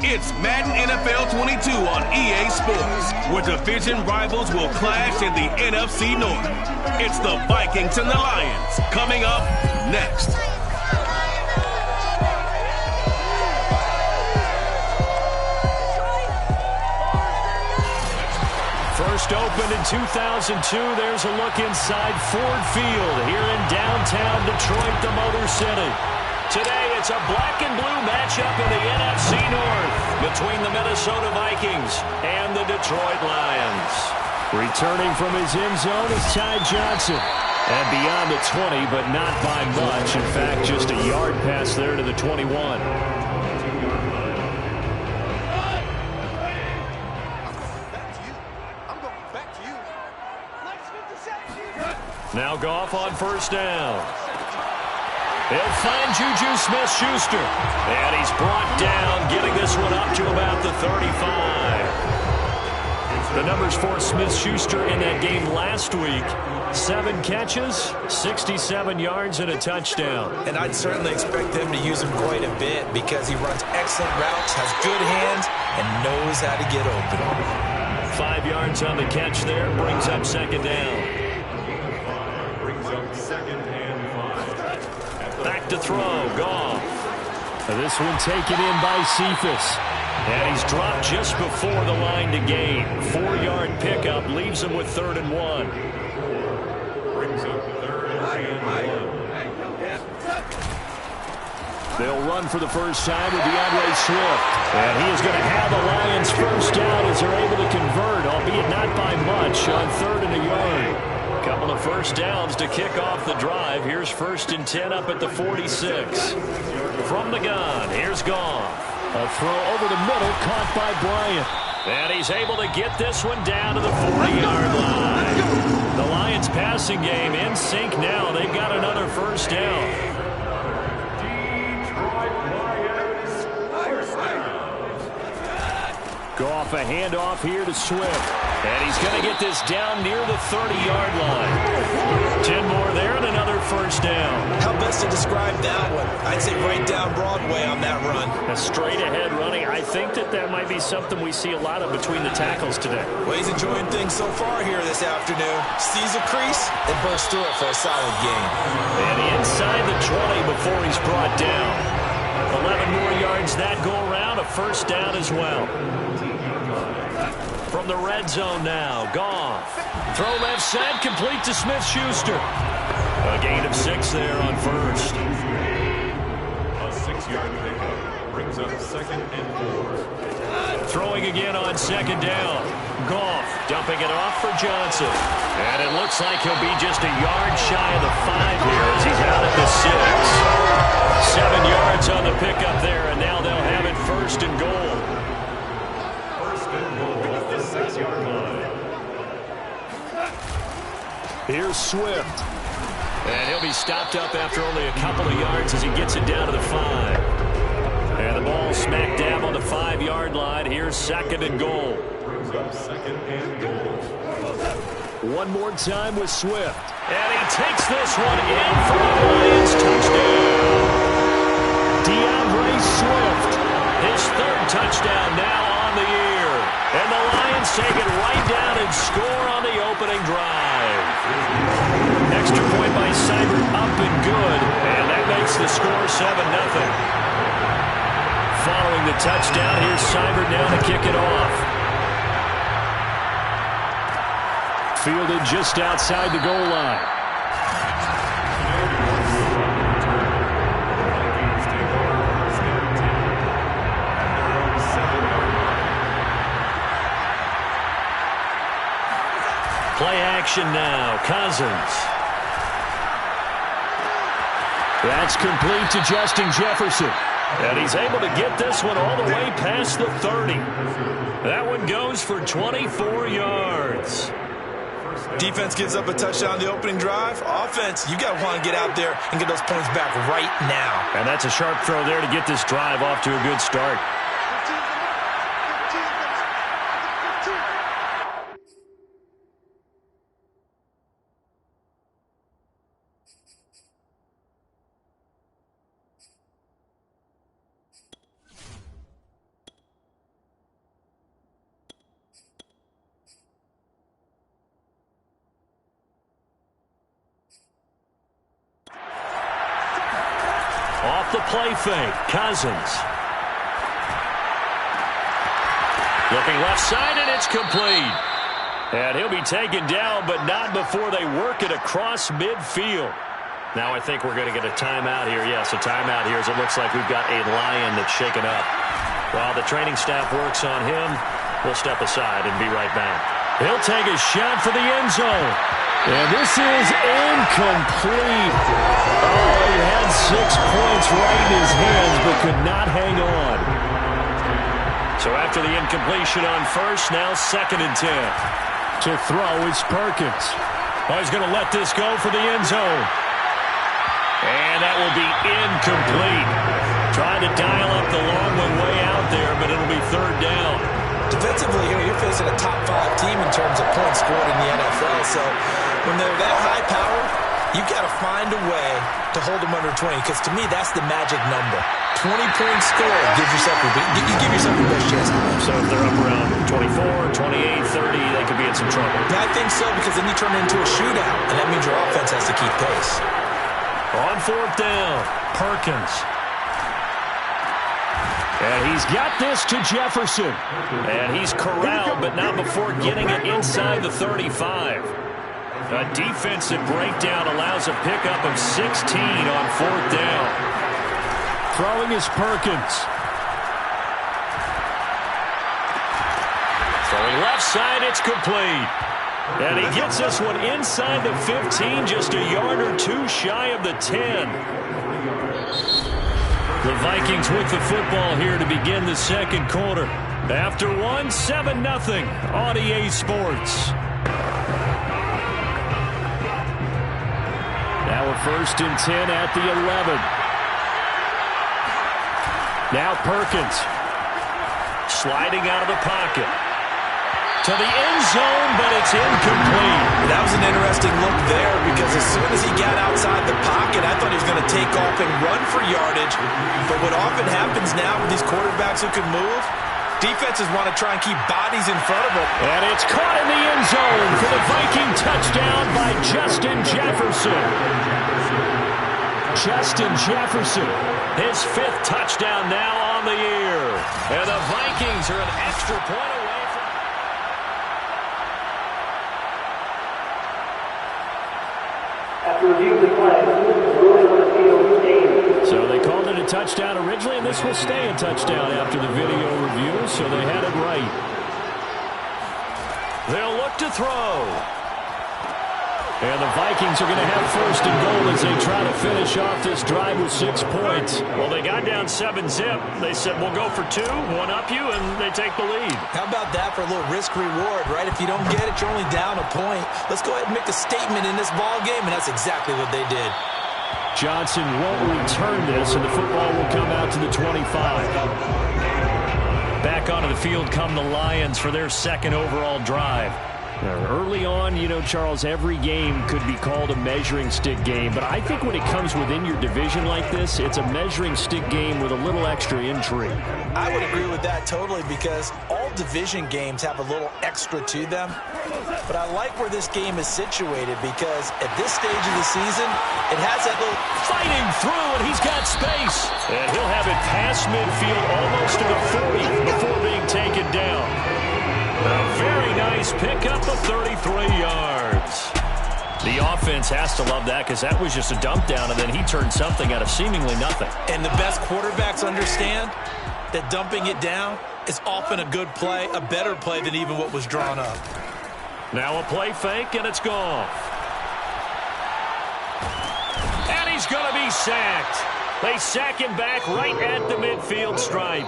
It's Madden NFL 22 on EA Sports, where division rivals will clash in the NFC North. It's the Vikings and the Lions coming up next. First opened in 2002, there's a look inside Ford Field here in downtown Detroit, the Motor City. Today, it's a black and blue matchup in the NFC North between the Minnesota Vikings and the Detroit Lions. Returning from his end zone is Ty Johnson. And beyond the 20, but not by much. In fact, just a yard pass there to the 21. Now Goff on first down. He'll find Juju Smith-Schuster. And he's brought down, getting this one up to about the 35. The numbers for Smith-Schuster in that game last week: 7 catches, 67 yards, and a touchdown. And I'd certainly expect them to use him quite a bit because he runs excellent routes, has good hands, and knows how to get open. 5 yards on the catch there, brings up second down. Back to throw, Goff. This one taken in by Cephas. And he's dropped just before the line to gain. 4-yard pickup leaves him with 3rd and 1. Brings up 3rd and 1. They'll run for the first time with DeAndre Swift. And he is going to have the Lions first down as they're able to convert, albeit not by much, on 3rd and a yard. Couple of first downs to kick off the drive. Here's 1st and 10 up at the 46. From the gun, here's Goff. A throw over the middle, caught by Bryant. And he's able to get this one down to the 40-yard line. The Lions passing game in sync now. They've got another first down. Goff, a handoff here to Swift. And he's going to get this down near the 30-yard line. 10 more there and another first down. How best to describe that one? I'd say right down Broadway on that run. A straight-ahead running. I think that might be something we see a lot of between the tackles today. Well, he's enjoying things so far here this afternoon. Sees a crease and bursts through it for a solid gain. And inside the 20 before he's brought down. 11 more yards that go around. A first down as well. From the red zone now, Goff. Throw left side, complete to Smith-Schuster. A gain of 6 there on first. A 6-yard pickup brings up 2nd and 4. Throwing again on second down. Goff dumping it off for Johnson. And it looks like he'll be just a yard shy of the 5 here as he's out at the 6. 7 yards on the pickup there, and now they'll have it 1st and goal. Here's Swift. And he'll be stopped up after only a couple of yards as he gets it down to the 5. And the ball smack dab on the 5-yard line. Here's 2nd and goal. Brings up 2nd and goal. One more time with Swift. And he takes this one in for the Lions touchdown. DeAndre Swift. His 3rd touchdown now on the year. And the Lions take it right down and score on the opening drive. Extra point by Seibert up and good. And that makes the score 7-0. Following the touchdown, here's Seibert now to kick it off. Fielded just outside the goal line. Play action now. Cousins. That's complete to Justin Jefferson. And he's able to get this one all the way past the 30. That one goes for 24 yards. Defense gives up a touchdown the opening drive. Offense, you got to want to get out there and get those points back right now. And that's a sharp throw there to get this drive off to a good start. off the play fake. Cousins. Looking left side, and it's complete. And he'll be taken down, but not before they work it across midfield. Now I think we're going to get a timeout here. Yes, a timeout here as it looks like we've got a Lion that's shaken up. While the training staff works on him, we'll step aside and be right back. He'll take a shot for the end zone. And this is incomplete. Oh, he had 6 points right in his hands, but could not hang on. So after the incompletion on first, now 2nd and 10. To throw is Perkins. Oh, he's going to let this go for the end zone. And that will be incomplete. Trying to dial up the long one way out there, but it'll be 3rd down. Defensively here, you're facing a top 5 team in terms of points scored in the NFL. So when they're that high powered, you've got to find a way to hold them under 20, because to me, that's the magic number. 20 points scored gives yourself you give yourself your best chance to win. So if they're up around 24, 28, 30, they could be in some trouble. Yeah, I think so, because then you turn it into a shootout, and that means your offense has to keep pace. On 4th down, Perkins. And he's got this to Jefferson. And he's corralled, but not before getting it inside the 35. A defensive breakdown allows a pickup of 16 on 4th down. Throwing is Perkins. Throwing left side, it's complete. And he gets this one inside the 15, just a yard or 2 shy of the 10. The Vikings with the football here to begin the 2nd quarter. After one, 7-0 on EA Sports. Now a 1st and 10 at the 11. Now Perkins. Sliding out of the pocket. To the end zone, but it's incomplete. That was an interesting look there, because as soon as he got outside the pocket, I thought he was going to take off and run for yardage. But what often happens now with these quarterbacks who can move, defenses want to try and keep bodies in front of them. And it's caught in the end zone for the Viking touchdown by Justin Jefferson. Justin Jefferson, his 5th touchdown now on the year. And the Vikings are an extra point away. So they called it a touchdown originally, and this will stay a touchdown after the video review, so they had it right. They'll look to throw. And the Vikings are going to have 1st and goal as they try to finish off this drive with 6 points. Well, they got down 7-zip. They said, we'll go for 2, one up you, and they take the lead. How about that for a little risk-reward, right? If you don't get it, you're only down a point. Let's go ahead and make a statement in this ball game, and that's exactly what they did. Johnson won't return this, and the football will come out to the 25. Back onto the field come the Lions for their 2nd overall drive. Early on, you know, Charles, every game could be called a measuring stick game, but I think when it comes within your division like this, it's a measuring stick game with a little extra intrigue. I would agree with that totally, because all division games have a little extra to them, but I like where this game is situated, because at this stage of the season, it has that little fighting through, and he's got space. And he'll have it past midfield almost to the 40 before being taken down. A very nice pickup of 33 yards. The offense has to love that, because that was just a dump down, and then he turned something out of seemingly nothing. And the best quarterbacks understand that dumping it down is often a good play, a better play than even what was drawn up. Now a play fake, and it's gone. And he's going to be sacked. They sack him back right at the midfield stripe.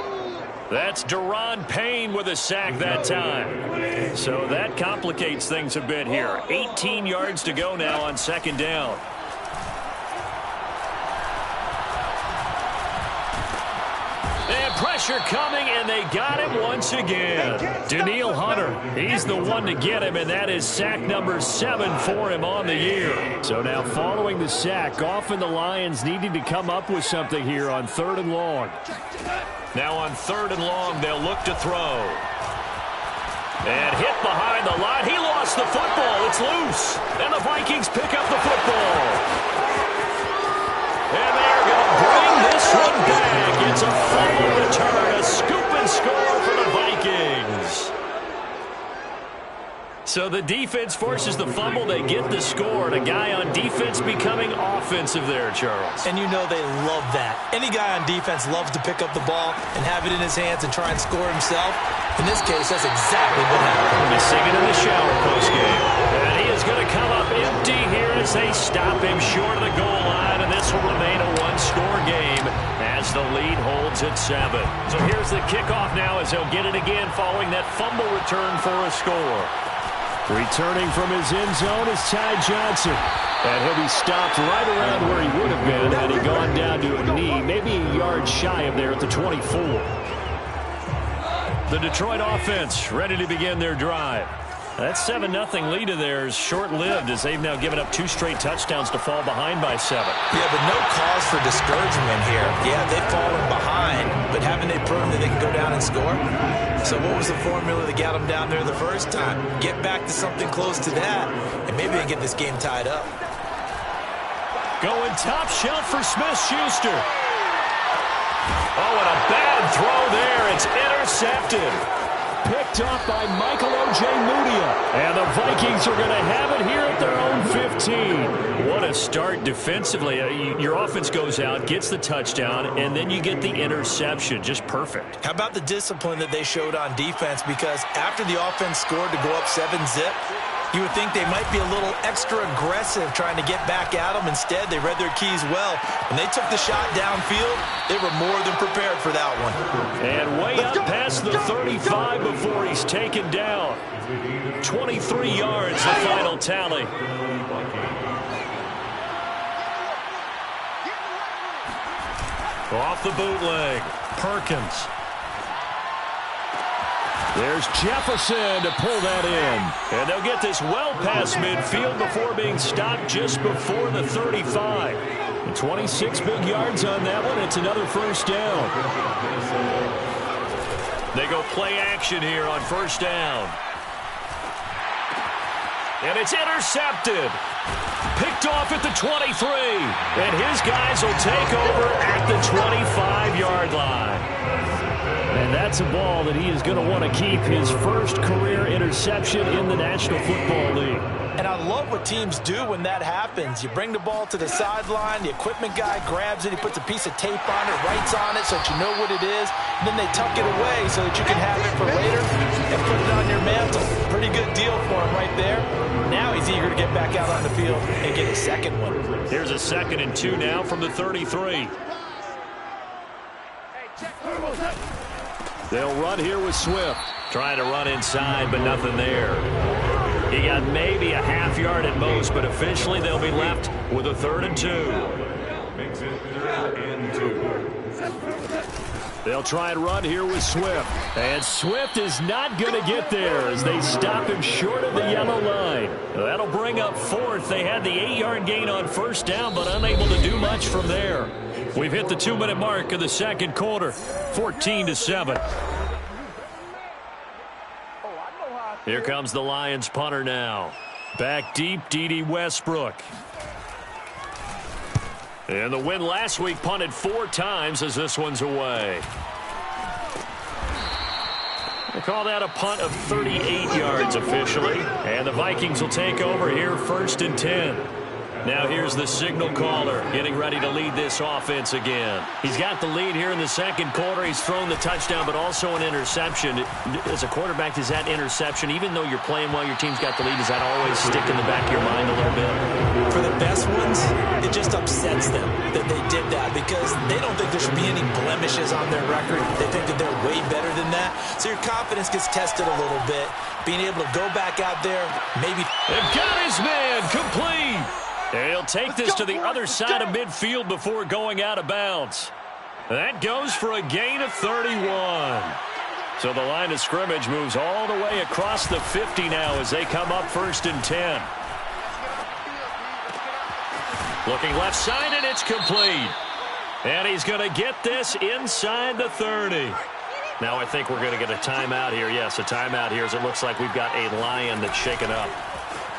That's Deron Payne with a sack that time. So that complicates things a bit here. 18 yards to go now on 2nd down. And pressure coming, and they got him once again. Danielle Hunter, he's the one to get him, and that is sack number 7 for him on the year. So now following the sack, often the Lions needing to come up with something here on 3rd and long. Now on 3rd and long, they'll look to throw. And hit behind the line. He lost the football. It's loose. And the Vikings pick up the football. And they're going to bring this swung back. It's a fumble return, a scoop and score for the Vikings. So the defense forces the fumble. They get the score. And a guy on defense becoming offensive there, Charles. And you know they love that. Any guy on defense loves to pick up the ball and have it in his hands and try and score himself. In this case, that's exactly what happened. He's singing in the shower postgame. And he is going to come up empty here as they stop him short of the goal line. And this will remain a one-score game as the lead holds at 7. So here's the kickoff now as he'll get it again following that fumble return for a score. Returning from his end zone is Ty Johnson. And he'll be stopped right around where he would have been had he gone down to a knee, maybe a yard shy of there at the 24. The Detroit offense ready to begin their drive. That 7-0 lead of theirs short-lived as they've now given up 2 straight touchdowns to fall behind by 7. Yeah, but no cause for discouragement here. Yeah, they've fallen behind, but haven't they proven that they can go down and score? So what was the formula that got them down there the first time? Get back to something close to that, and maybe they get this game tied up. Going top shelf for Smith-Schuster. Oh, and a bad throw there. It's intercepted. Picked off by Michael Ojemudia. And the Vikings are going to have it here at their own 15. What a start defensively. Your offense goes out, gets the touchdown, and then you get the interception. Just perfect. How about the discipline that they showed on defense? Because after the offense scored to go up 7-zip, you would think they might be a little extra aggressive trying to get back at them. Instead, they read their keys well. When they took the shot downfield, they were more than prepared for that one. And way up past the 35 before he's taken down. 23 yards, the final tally. Off the bootleg, Perkins. There's Jefferson to pull that in. And they'll get this well past midfield before being stopped just before the 35. And 26 big yards on that one. It's another first down. They go play action here on first down. And it's intercepted. Picked off at the 23. And his guys will take over at the 25-yard line. And that's a ball that he is going to want to keep, his first career interception in the National Football League. And I love what teams do when that happens. You bring the ball to the sideline, the equipment guy grabs it, he puts a piece of tape on it, writes on it so that you know what it is, and then they tuck it away so that you can have it for later and put it on your mantle. Pretty good deal for him right there. Now he's eager to get back out on the field and get his second one. Here's a 2nd and 2 now from the 33. They'll run here with Swift. Trying to run inside, but nothing there. He got maybe a half yard at most, but officially they'll be left with a 3rd and 2. They'll try and run here with Swift. And Swift is not going to get there as they stop him short of the yellow line. That'll bring up 4th. They had the 8-yard gain on first down, but unable to do much from there. We've hit the 2-minute mark of the second quarter, 14-7. Here comes the Lions punter now. Back deep, D.D. Westbrook. And the win last week punted 4 times as this one's away. They call that a punt of 38 yards officially. And the Vikings will take over here 1st and 10. Now here's the signal caller getting ready to lead this offense again. He's got the lead here in the second quarter. He's thrown the touchdown, but also an interception. As a quarterback, is that interception, even though you're playing while your team's got the lead, does that always stick in the back of your mind a little bit? For the best ones, it just upsets them that they did that because they don't think there should be any blemishes on their record. They think that they're way better than that. So your confidence gets tested a little bit. Being able to go back out there, maybe. They've got his man complete. And he'll take this to the other side of midfield before going out of bounds. That goes for a gain of 31. So the line of scrimmage moves all the way across the 50 now as they come up 1st and 10. Looking left side, and it's complete. And he's going to get this inside the 30. Now I think we're going to get a timeout here. Yes, a timeout here as it looks like we've got a Lion that's shaken up.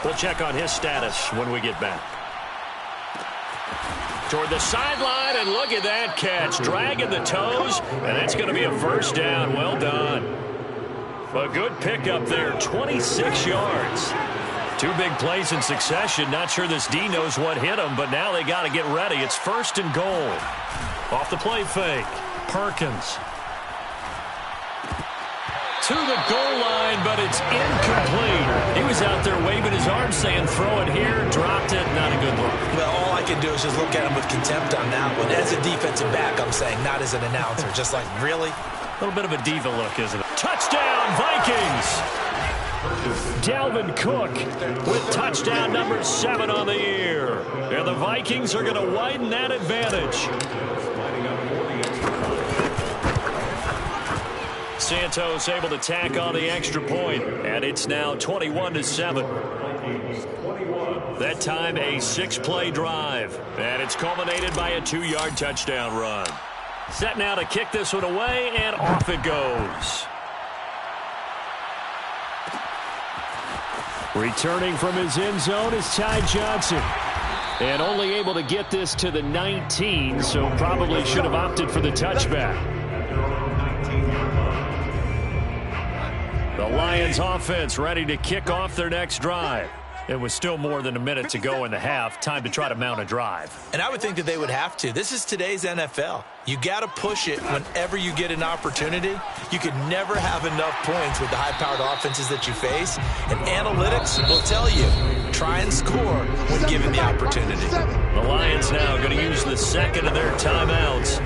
We'll check on his status when we get back. Toward the sideline, and look at that catch. Dragging the toes, and that's going to be a first down. Well done. A good pickup there, 26 yards. Two big plays in succession. Not sure this D knows what hit him, but now they got to get ready. It's first and goal. Off the play fake. Perkins. To the goal line, but it's incomplete. He was out there waving his arms saying, throw it here, dropped it. Not a good look. Well, all I can do is just look at him with contempt on that one. As a defensive back, I'm saying, not as an announcer. Just like, really? A little bit of a diva look, isn't it? Touchdown, Vikings! Dalvin Cook with touchdown number 7 on the year. And the Vikings are going to widen that advantage. Santos able to tack on the extra point, and it's now 21-7. That time a 6-play drive, and it's culminated by a 2-yard touchdown run. Set now to kick this one away, and off it goes. Returning from his end zone is Ty Johnson. And only able to get this to the 19, so probably should have opted for the touchback. The Lions offense ready to kick off their next drive. It was still more than a minute to go in the half. Time to try to mount a drive. And I would think that they would have to. This is today's NFL. You got to push it whenever you get an opportunity. You could never have enough points with the high-powered offenses that you face. And analytics will tell you, try and score when given the opportunity. The Lions now going to use the second of their timeouts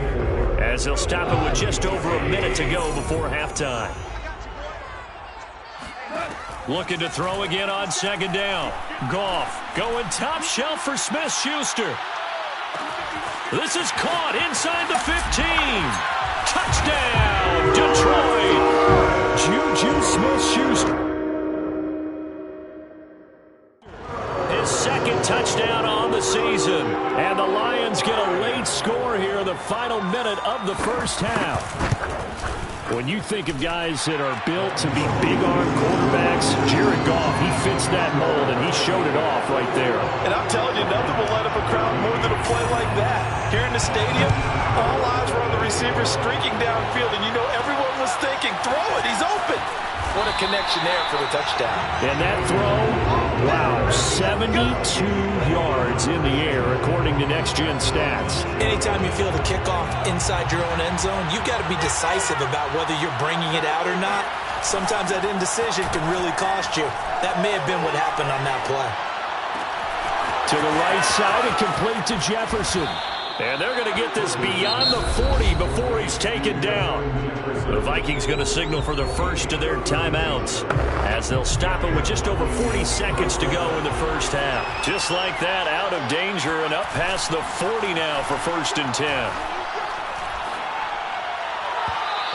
as they'll stop it with just over a minute to go before halftime. Looking to throw again on second down. Goff going top shelf for Smith-Schuster. This is caught inside the 15. Touchdown, Detroit. Juju Smith-Schuster. His second touchdown on the season. And the Lions get a late score here in the final minute of the first half. When you think of guys that are built to be big-arm quarterbacks, Jared Goff, he fits that mold, and he showed it off right there. And I'm telling you, nothing will light up a crowd more than a play like that. Here in the stadium, all eyes were on the receiver streaking downfield, and you know everyone was thinking, throw it, he's open. What a connection there for the touchdown. And that throw, wow, 72 yards in the air, according to Next Gen Stats. Anytime you feel the kickoff inside your own end zone, you've got to be decisive about whether you're bringing it out or not. Sometimes that indecision can really cost you. That may have been what happened on that play. To the right side and complete to Jefferson. And they're going to get this beyond the 40 before he's taken down. The Vikings going to signal for the first of their timeouts as they'll stop it with just over 40 seconds to go in the first half. Just like that, out of danger and up past the 40 now for first and 10.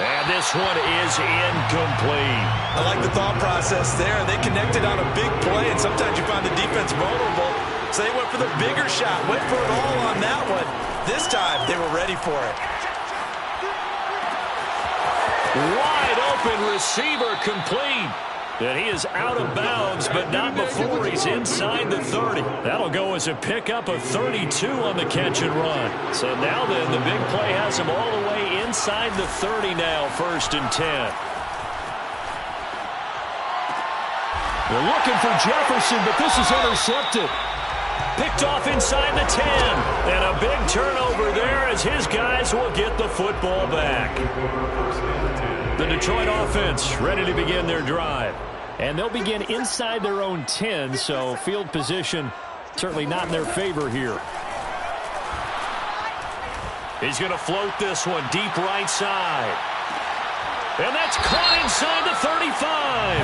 And this one is incomplete. I like the thought process there. They connected on a big play, and sometimes you find the defense vulnerable. So they went for the bigger shot, went for it all on that one. This time, they were ready for it. Wide open receiver complete. And he is out of bounds, but not before he's inside the 30. That'll go as a pickup of 32 on the catch and run. So now then, the big play has him all the way inside the 30 now, first and 10. They're looking for Jefferson, but this is intercepted. Picked off inside the 10. And a big turnover there as his guys will get the football back. The Detroit offense ready to begin their drive. And they'll begin inside their own 10, so field position certainly not in their favor here. He's going to float this one deep right side. And that's caught inside the 35.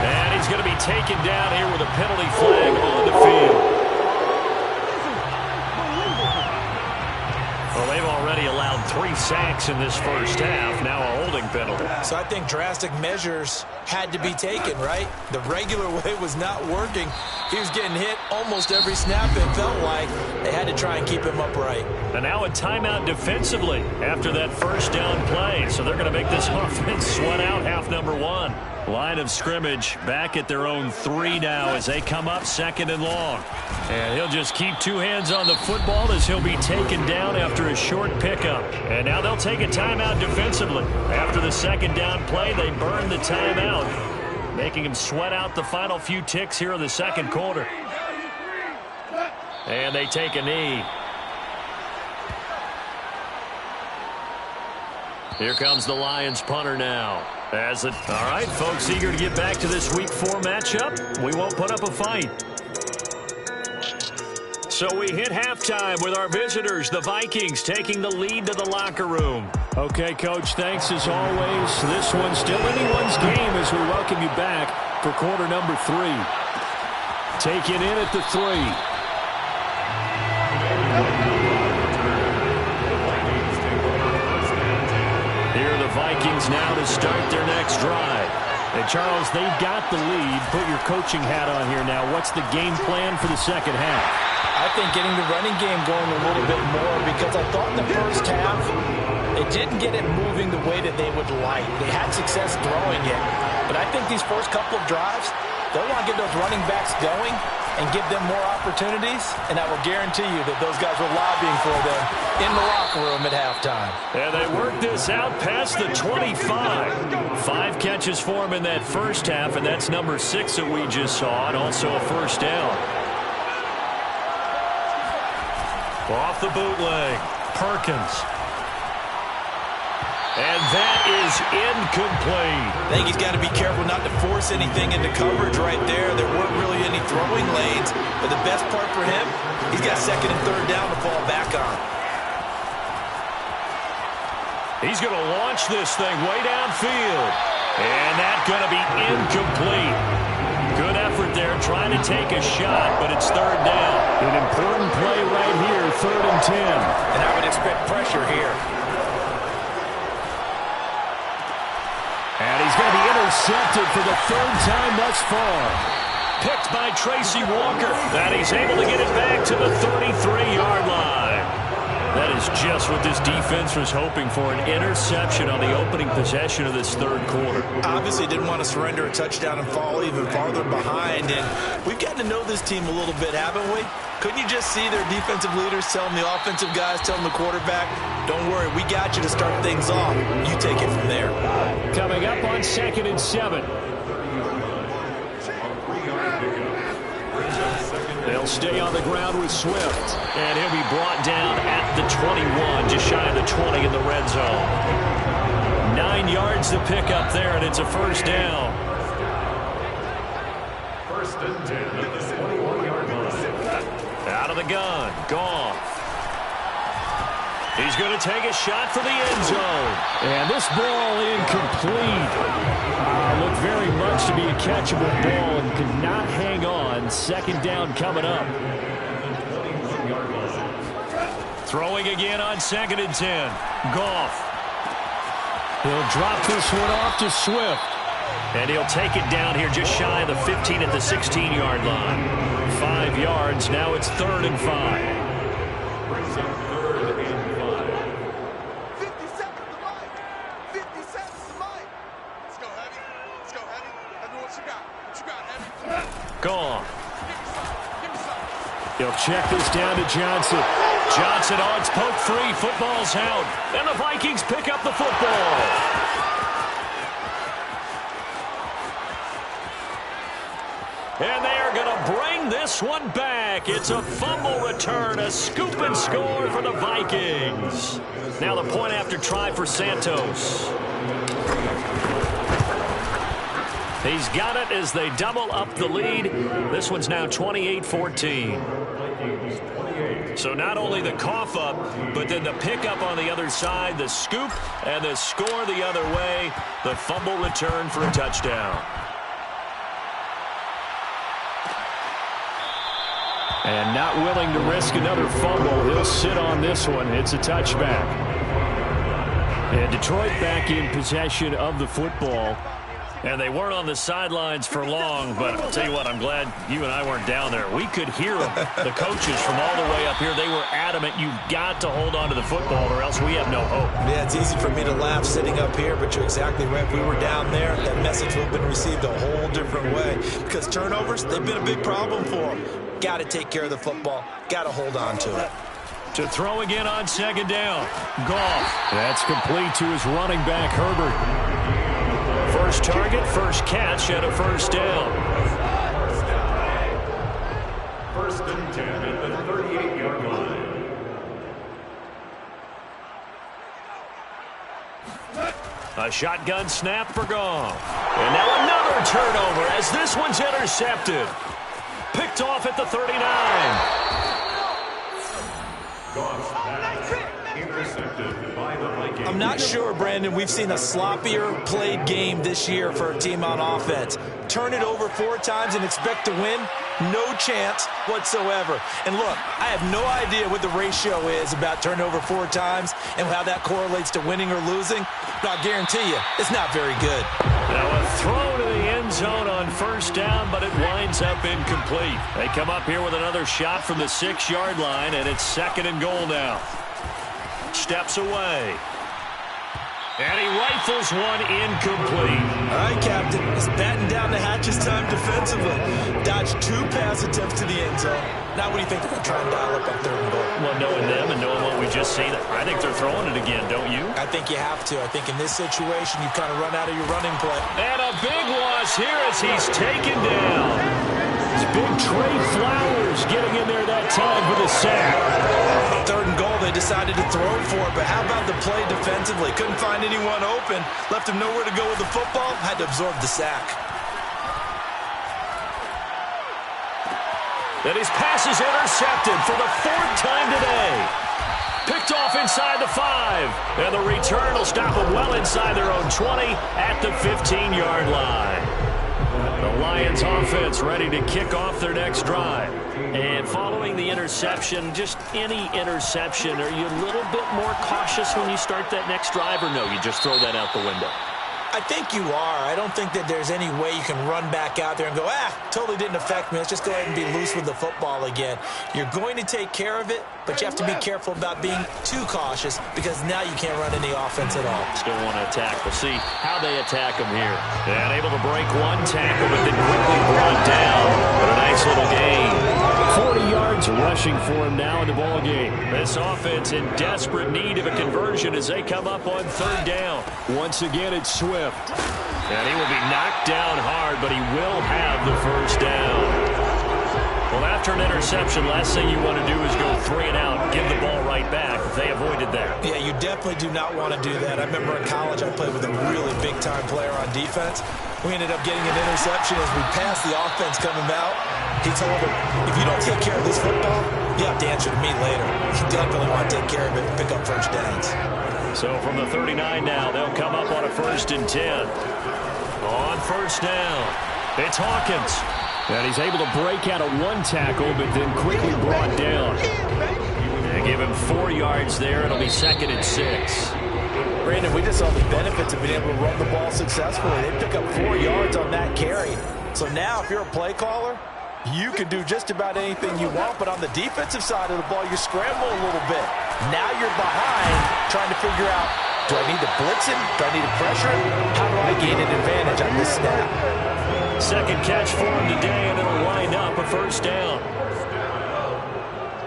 And he's going to be taken down here with a penalty flag on the field. Well, they've already allowed 3 sacks in this first half. Now a holding penalty. So I think drastic measures had to be taken, right? The regular way was not working. He was getting hit almost every snap, it felt like. They had to try and keep him upright. And now a timeout defensively after that first down play. So they're going to make this offense sweat out half number 1. Line of scrimmage back at their own 3 now as they come up 2nd and long. And he'll just keep 2 hands on the football as he'll be taken down after a short pickup. And now they'll take a timeout defensively. After the 2nd down play, they burn the timeout, making him sweat out the final few ticks here in the 2nd quarter. And they take a knee. Here comes the Lions punter now. All right, folks, eager to get back to this Week 4 matchup. We won't put up a fight. So we hit halftime with our visitors, the Vikings, taking the lead to the locker room. Okay, Coach, thanks as always. This one's still anyone's game as we welcome you back for quarter number 3. Taken in at the 3. Vikings now to start their next drive. And, Charles, they've got the lead. Put your coaching hat on here now. What's the game plan for the 2nd half? I think getting the running game going a little bit more because I thought in the first half it didn't get it moving the way that they would like. They had success throwing it. But I think these first couple of drives, they'll want to get those running backs going and give them more opportunities, and I will guarantee you that those guys were lobbying for them in the locker room at halftime. And they worked this out past the 25. 5 catches for him in that first half, and that's number 6 that we just saw, and also a first down. Off the bootleg, Perkins. And that is incomplete. I think he's got to be careful not to force anything into coverage right there. There weren't really any throwing lanes, but the best part for him, he's got 2nd and 3rd down to fall back on. He's going to launch this thing way downfield. And that's going to be incomplete. Good effort there trying to take a shot, but it's 3rd down. An important play right here, 3rd and 10. And I would expect pressure here. And he's going to be intercepted for the 3rd time thus far. Picked by Tracy Walker. And he's able to get it back to the 33-yard line. That is just what this defense was hoping for, an interception on the opening possession of this 3rd quarter. Obviously didn't want to surrender a touchdown and fall even farther behind. And we've gotten to know this team a little bit, haven't we? Couldn't you just see their defensive leaders telling the offensive guys, telling the quarterback, don't worry, we got you to start things off. You take it from there. Coming up on 2nd and 7. They'll stay on the ground with Swift. And he'll be brought down at the 21, just shy of the 20 in the red zone. 9 yards to pick up there, and it's a first down. 1st and 10 at the 21-yard line. Out of the gun, Goff. He's going to take a shot for the end zone. And this ball incomplete. Looked very much to be a catchable ball and could not hang on. 2nd down coming up. Throwing again on 2nd and 10. Goff. He'll drop this one off to Swift. And he'll take it down here just shy of the 15 at the 16-yard line. 5 yards. Now it's 3rd and 5. 50 seconds to Mike. 50 seconds to Mike. Let's go, Heavy. Let's go, Heavy. Let me what you got. What you got, Heavy? Gone. Give me some. Give me some. He'll check this down to Johnson. Johnson, oh, it's poke free. Football's out. And the Vikings pick up the football. And they are going to bring this one back. It's a fumble return, a scoop and score for the Vikings. Now the point after try for Santos. He's got it as they double up the lead. This one's now 28-14. So not only the cough up, but then the pickup on the other side, the scoop, and the score the other way. The fumble return for a touchdown. And not willing to risk another fumble. He'll sit on this one. It's a touchback. And Detroit back in possession of the football. And they weren't on the sidelines for long, but I'll tell you what, I'm glad you and I weren't down there. We could hear them, the coaches from all the way up here. They were adamant, you've got to hold on to the football or else we have no hope. Yeah, it's easy for me to laugh sitting up here, but you're exactly right. If we were down there, that message would have been received a whole different way. Because turnovers, they've been a big problem for them. Got to take care of the football. Got to hold on to it. To throw again on second down. Goff. That's complete to his running back, Herbert. First target, first catch, and a first down. First and 10 at the 38-yard line. A shotgun snap for Goff. And now another turnover as this one's intercepted. Picked off at the 39. Goff's pass intercepted by the Vikings. I'm not sure, Brandon, we've seen a sloppier played game this year for a team on offense. Turn it over 4 times and expect to win? No chance whatsoever. And look, I have no idea what the ratio is about turnover 4 times and how that correlates to winning or losing, but I'll guarantee you, it's not very good. Now a throw to the end zone on first down, but it winds up incomplete. They come up here with another shot from the 6-yard line, and it's second and goal now. Steps away. And he rifles one incomplete. All right, Captain. He's batting down the hatches time defensively. Dodged 2 pass attempts to the end zone. Now what do you think they're going to try and dial up on third and goal? Well, knowing them and knowing what we just seen, I think they're throwing it again, don't you? I think you have to. I think in this situation, you kind of run out of your running play. And a big loss here as he's taken down. It's big Trey Flowers getting in there that time for the sack. Third and goal, they decided to throw for it, but how about the play defensively? Couldn't find anyone open, left him nowhere to go with the football, had to absorb the sack. And his pass is intercepted for the 4th time today. Picked off inside the 5. And the return will stop them well inside their own 20 at the 15-yard line. The Lions offense ready to kick off their next drive. And following the interception, just any interception, are you a little bit more cautious when you start that next drive, or no, you just throw that out the window? I think you are. I don't think that there's any way you can run back out there and go, totally didn't affect me. Let's just go ahead and be loose with the football again. You're going to take care of it, but you have to be careful about being too cautious because now you can't run any offense at all. Still want to attack. We'll see how they attack him here. And able to break one tackle, but then quickly brought down. But a nice little gain. 40 yards rushing for him now in the ball game. This offense in desperate need of a conversion as they come up on third down. Once again, it's Swift. And he will be knocked down hard, but he will have the first down. Well, after an interception, last thing you want to do is go 3 and out, give the ball right back. They avoided that. Yeah, you definitely do not want to do that. I remember in college I played with a really big-time player on defense. We ended up getting an interception as we passed the offense coming out. He told him, if you don't take care of this football, you have to answer to me later. You definitely want to take care of it and pick up first downs. So from the 39 now, they'll come up on a 1st and 10. On first down, it's Hawkins. And he's able to break out of 1 tackle, but then quickly brought down. They give him 4 yards there. It'll be 2nd and 6. Brandon, we just saw the benefits of being able to run the ball successfully. They pick up 4 yards on that carry. So now if you're a play caller, you can do just about anything you want, but on the defensive side of the ball, you scramble a little bit. Now you're behind trying to figure out, do I need to blitz him? Do I need to pressure him? How do I gain an advantage on this snap? Second catch for him today, and it'll wind up a first down.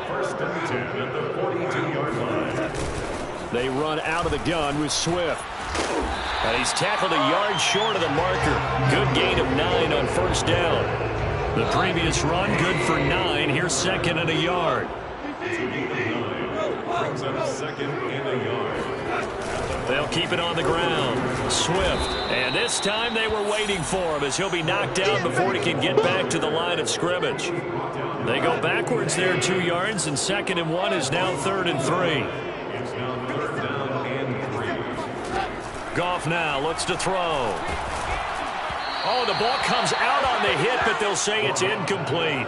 1st and 10 at the 42-yard line. They run out of the gun with Swift. And he's tackled a yard short of the marker. Good gain of 9 on first down. The previous run, good for 9. Here's 2nd and a yard. Brings up 2nd and a yard. They'll keep it on the ground. Swift. And this time they were waiting for him as he'll be knocked down before he can get back to the line of scrimmage. They go backwards there 2 yards, and 2nd and 1 is now 3rd and 3. It's now 3rd down and 3. Goff now looks to throw. Oh, the ball comes out on the hit, but they'll say it's incomplete.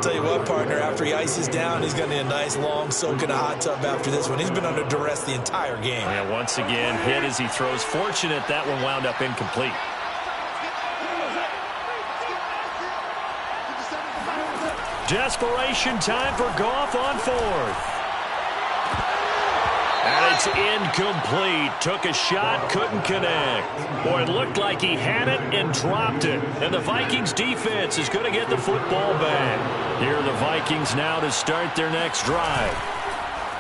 Tell you what, partner, after he ices down, he's going to need a nice long soak in a hot tub after this one. He's been under duress the entire game. Yeah, once again, hit as he throws. Fortunate that one wound up incomplete. Desperation time for Goff on fourth. And it's incomplete. Took a shot, couldn't connect. Boy, it looked like he had it and dropped it. And the Vikings defense is going to get the football back. Here are the Vikings now to start their next drive.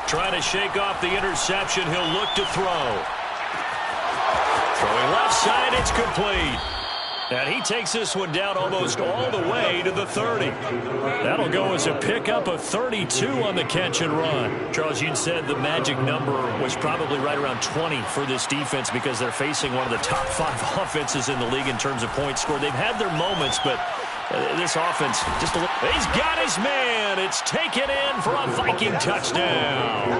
Trying to shake off the interception. He'll look to throw. Throwing left side, it's complete. And he takes this one down almost all the way to the 30. That'll go as a pickup of 32 on the catch and run. Charles, you said the magic number was probably right around 20 for this defense because they're facing one of the top 5 offenses in the league in terms of points scored. They've had their moments, but this offense just a little. He's got his man. It's taken in for a Viking touchdown.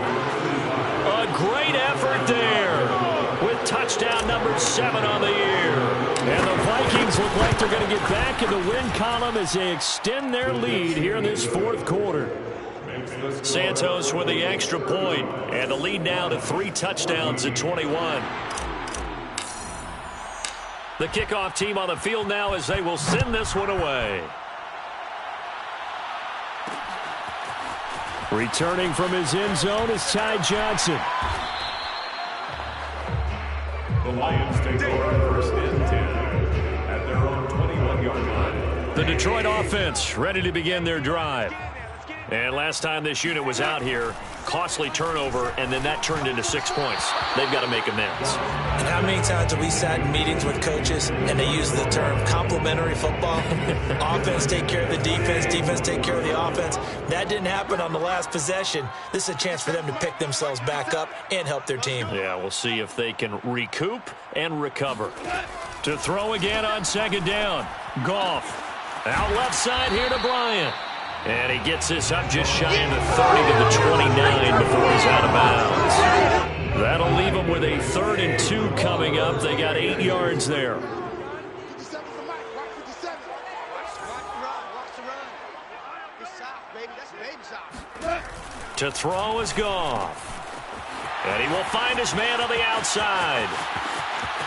A great effort there with touchdown number 7 on the year. And the Vikings look like they're going to get back in the win column as they extend their lead here in this fourth quarter. Santos with the extra point, and the lead now to 3 touchdowns at 21. The kickoff team on the field now as they will send this one away. Returning from his end zone is Ty Johnson. The Lions take over first and 10 at their own 21-yard line. The Detroit offense ready to begin their drive. And last time this unit was out here, costly turnover, and then that turned into 6 points. They've got to make amends. And how many times have we sat in meetings with coaches and they use the term complementary football? Offense take care of the defense, defense take care of the offense. That didn't happen on the last possession. This is a chance for them to pick themselves back up and help their team. Yeah, we'll see if they can recoup and recover. To throw again on second down. Goff. Out left side here to Bryant. And he gets this up just shy of the 30 to the 29 before he's out of bounds. That'll leave them with a 3rd and 2 coming up. They got 8 yards there. To throw is Goff. And he will find his man on the outside.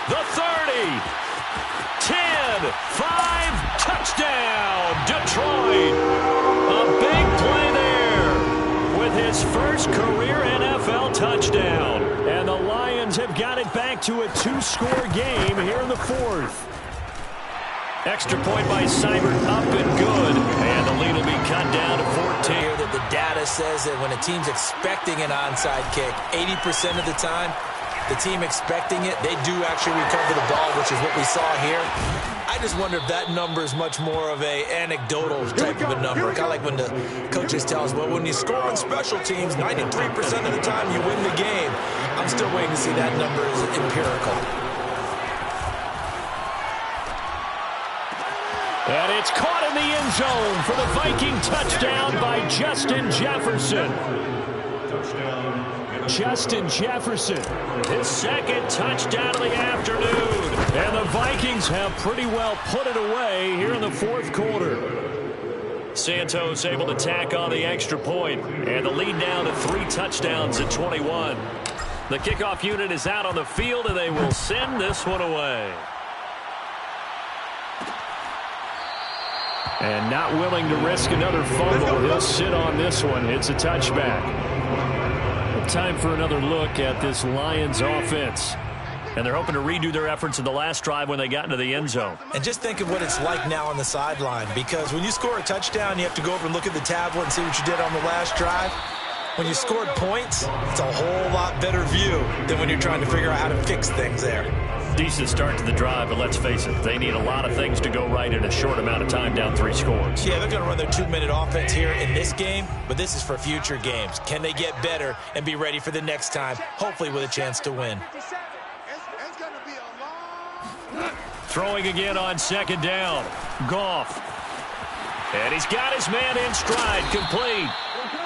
The 30. 10, 5, touchdown, Detroit. A big play there with his first career NFL touchdown. And the Lions have got it back to a 2-score game here in the 4th. Extra point by Seibert, up and good. And the lead will be cut down to 14. Here that the data says that when a team's expecting an onside kick, 80% of the time, the team expecting it, they do actually recover the ball, which is what we saw here. I just wonder if that number is much more of a anecdotal type of a number. Kind of like when the coaches tell us, well, when you score on special teams, 93% of the time you win the game. I'm still waiting to see that number is empirical. And it's caught in the end zone for the Viking touchdown by Justin Jefferson. Justin Jefferson, his 2nd touchdown of the afternoon. And the Vikings have pretty well put it away here in the 4th quarter. Santos able to tack on the extra point, and the lead now to 3 touchdowns at 21. The kickoff unit is out on the field, and they will send this one away. And not willing to risk another fumble. He'll sit on this one. It's a touchback. Time for another look at this Lions offense. And they're hoping to redo their efforts in the last drive when they got into the end zone. And just think of what it's like now on the sideline, because when you score a touchdown, you have to go over and look at the tablet and see what you did on the last drive. When you scored points, it's a whole lot better view than when you're trying to figure out how to fix things there. Decent start to the drive, but let's face it, they need a lot of things to go right in a short amount of time, down 3 scores. Yeah, they're going to run their 2-minute offense here in this game, but this is for future games. Can they get better and be ready for the next time, hopefully with a chance to win? Throwing again on second down. Goff. And he's got his man in stride, complete.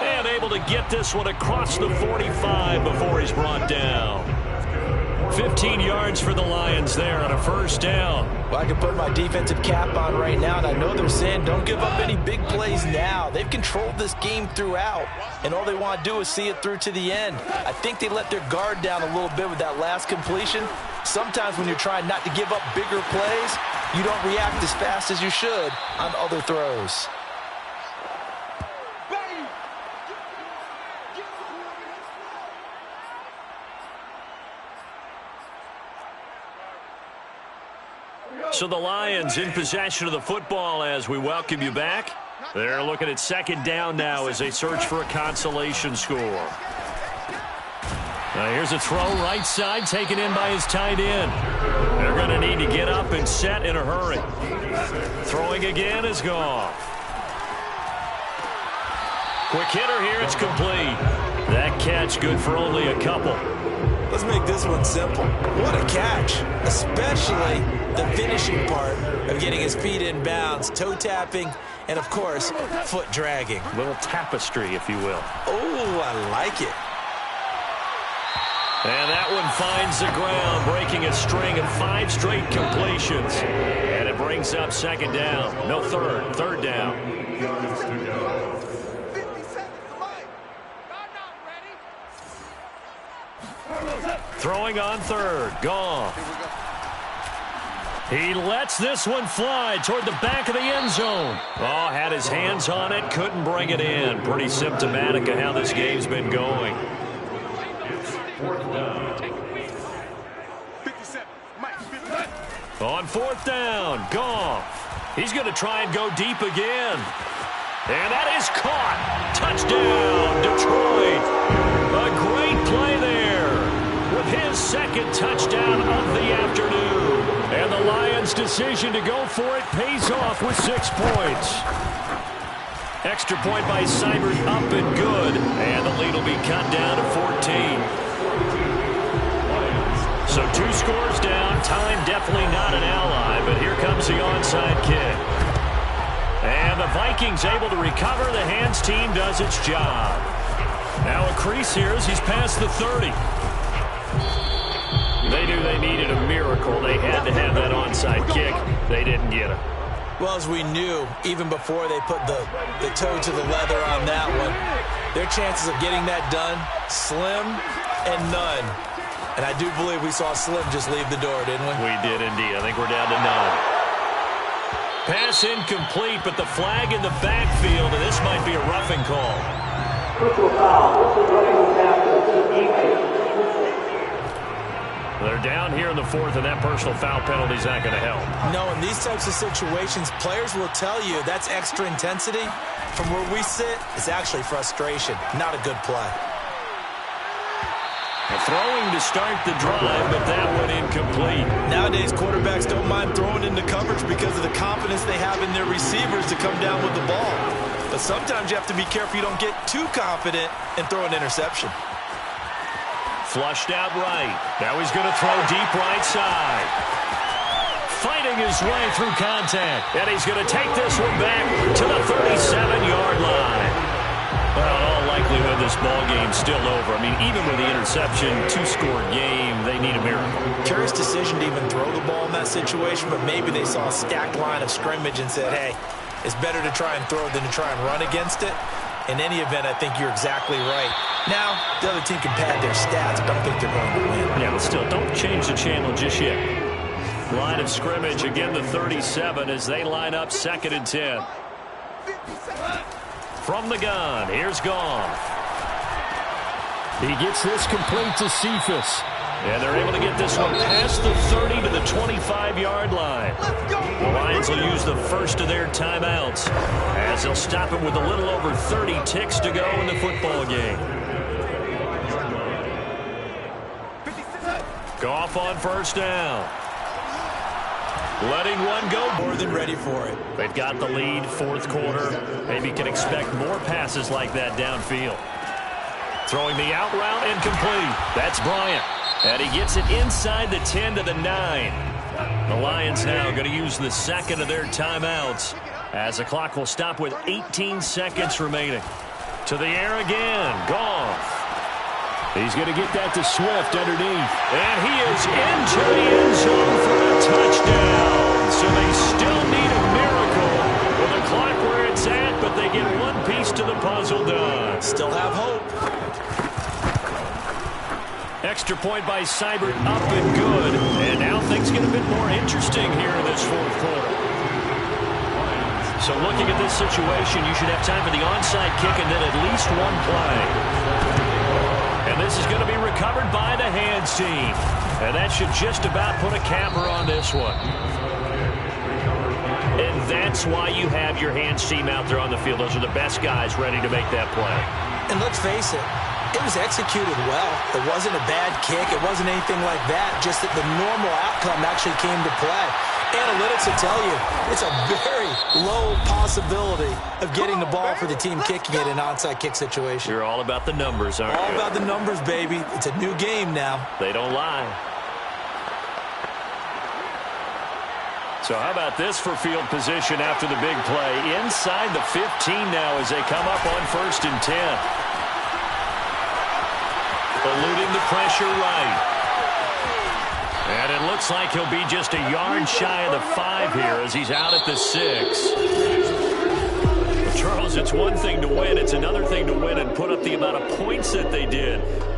And able to get this one across the 45 before he's brought down. 15 yards for the Lions there on a first down. Well, I can put my defensive cap on right now, and I know they're saying don't give up any big plays now. They've controlled this game throughout, and all they want to do is see it through to the end. I think they let their guard down a little bit with that last completion. Sometimes when you're trying not to give up bigger plays, you don't react as fast as you should on other throws. So the Lions in possession of the football as we welcome you back. They're looking at second down now as they search for a consolation score. Now here's a throw right side taken in by his tight end. They're going to need to get up and set in a hurry. Throwing again is gone. Quick hitter here, it's complete. That catch good for only a couple. Let's make this one simple. What a catch, especially the finishing part of getting his feet in bounds, toe tapping, and of course, foot dragging. A little tapestry, if you will. Oh, I like it. And that one finds the ground, breaking a string of 5 straight completions. And it brings up second down. No, third down. Throwing on third. Goff. He lets this one fly toward the back of the end zone. Oh, had his hands on it, couldn't bring it in. Pretty symptomatic of how this game's been going. On fourth down, Goff. He's going to try and go deep again. And that is caught. Touchdown, Detroit. A great play there with his second touchdown of the afternoon. And the Lions' decision to go for it pays off with 6 points. Extra point by Seibert up and good. And the lead will be cut down to 14. So 2 scores down. Time definitely not an ally, but here comes the onside kick. And the Vikings able to recover. The hands team does its job. Now a crease here as he's past the 30. They knew they needed a miracle. They had to have that onside kick. They didn't get it. Well, as we knew, even before they put the toe to the leather on that one, their chances of getting that done, slim and none. And I do believe we saw Slim just leave the door, didn't we? We did indeed. I think we're down to none. Pass incomplete, but the flag in the backfield, and this might be a roughing call. They're down here in the fourth, and that personal foul penalty is not going to help. No, in these types of situations, players will tell you that's extra intensity. From where we sit, it's actually frustration. Not a good play. Throwing to start the drive, but that one incomplete. Nowadays, quarterbacks don't mind throwing into coverage because of the confidence they have in their receivers to come down with the ball. But sometimes you have to be careful you don't get too confident and throw an interception. Flushed out right. Now he's going to throw deep right side. Fighting his way through contact. And he's going to take this one back to the 37-yard line. Well, in all likelihood, this ball game's still over. I mean, even with the interception, 2-score game, they need a miracle. Curious decision to even throw the ball in that situation, but maybe they saw a stacked line of scrimmage and said, hey, it's better to try and throw than to try and run against it. In any event, I think you're exactly right. Now, the other team can pad their stats, but I don't think they're going to win. Yeah, but still, don't change the channel just yet. Line of scrimmage, again, the 37 as they line up 2nd and 10. From the gun, here's Goff. He gets this complete to Cephas. And they're able to get this one past the 30 to the 25-yard line. The Lions will use the first of their timeouts as they'll stop it with a little over 30 ticks to go in the football game. Goff on first down. Letting one go. More than ready for it. They've got the lead, 4th quarter. Maybe can expect more passes like that downfield. Throwing the out route incomplete. That's Bryant. And he gets it inside the 10 to the 9. The Lions now going to use the second of their timeouts as the clock will stop with 18 seconds remaining. To the air again. Goff. He's going to get that to Swift underneath. And he is into the end zone for a touchdown. So they still need a miracle with the clock where it's at, but they get one piece to the puzzle done. Still have hope. Extra point by Seibert, up and good. And now things get a bit more interesting here in this fourth quarter. So looking at this situation, you should have time for the onside kick and then at least one play. And this is going to be recovered by the hands team. And that should just about put a capper on this one. And that's why you have your hands team out there on the field. Those are the best guys ready to make that play. And let's face it, it was executed well. It wasn't a bad kick. It wasn't anything like that. Just that the normal outcome actually came to play. Analytics will tell you it's a very low possibility of getting the ball for the team kicking it in an onside kick situation. You're all about the numbers, aren't you? All about the numbers, baby. It's a new game now. They don't lie. So how about this for field position after the big play? Inside the 15 now as they come up on 1st and 10. Eluding the pressure right. And it looks like he'll be just a yard shy of the 5 here as he's out at the 6. Charles, it's one thing to win. It's another thing to win and put up the amount of points that they did.